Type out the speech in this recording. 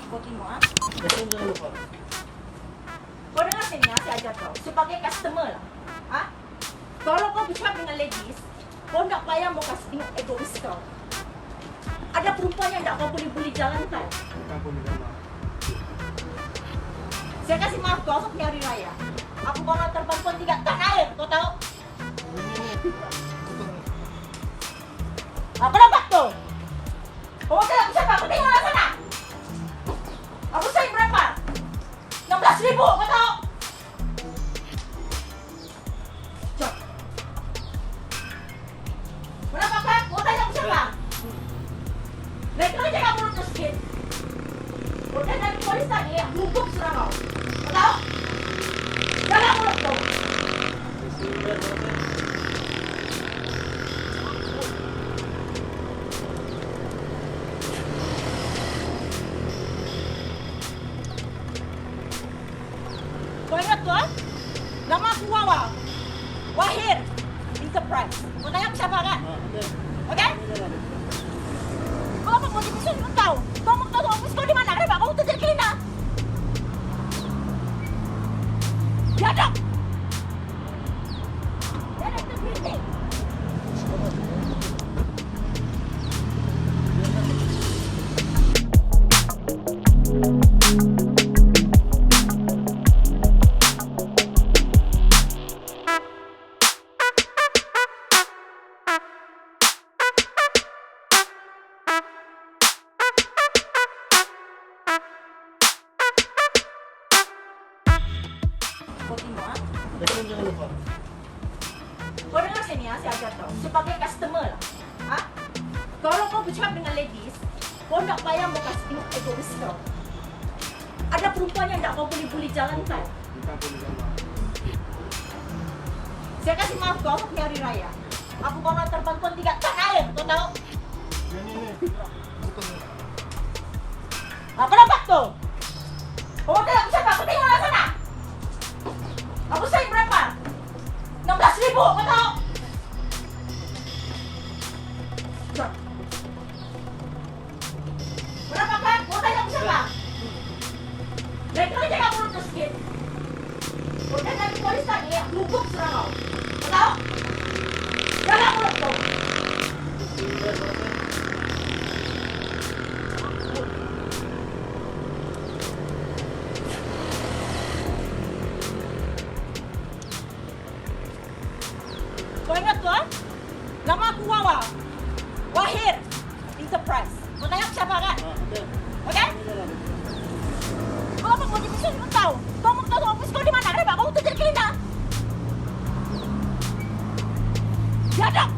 Booking mo, ah? Jangan lupa. Kau dengar sini, ya, saya ajar kau. Sebagai customer lah. Ha? Kalau kau bercakap dengan ladies, kau tak payah mau kasih tengok egois kau. Ada perempuan yang tak kau boleh jalan tau. Aku minta maaf. Saya kasih maaf kau untuk hari raya. Aku bawa terbantuan 3 tan air, kau tahu? Apa dapat tu? Kau saya aku siapa? Kau tengok lah sana. Aku saya berapa? 16.000, kau tahu? Jom. Berapa kan? Kau tanya aku siapa? Naik kau jaga mulut kau sikit. Kau dah dari polis tadi, hukum serang kau. Kau tahu? Jaga mulut kau. Kau ingat tu, ah? Nama aku Wawa. Wahir Enterprise. Kau tanya aku siapa kan? Okey? Kau apa mau dipisah? Kau tahu? Kau mau tahu office kau di mana? Kenapa kau tu jadi cleaner? Biadab! Biadab tu berhenti. Booking mo, ah? Jangan lupa. Kau dengar sini, ya, saya ajar kau. Sebagai customer lah. Ha? Kalau kau bercakap dengan ladies, kau tak payah mau kasih tengok egois kau. Ada perempuan yang tak kau boleh jalan tau. Aku minta maaf. Saya kasih maaf kau untuk hari raya. Aku bawa terbantuan 3 tan air, kau tahu? Apa dapat tu? Kau tanya aku siapa? Kau tengok lah sana. Aku saya berapa? 16.000, kau tahu? Jom. Berapa kan? Kau tanya aku siapa? Naik kau jaga mulut kau sikit. Kau dah dari polis tadi, hukum serang kau. Kau tahu? Jaga mulut kau. Kau ingat tu, ah? Nama aku Wawa. Wahir Enterprise. Kau tanya aku siapa kan? Okey? Kau apa mau dipisah? Kau tahu? Kau mau tahu office kau di mana? Kenapa kau tu jadi cleaner? Biadab!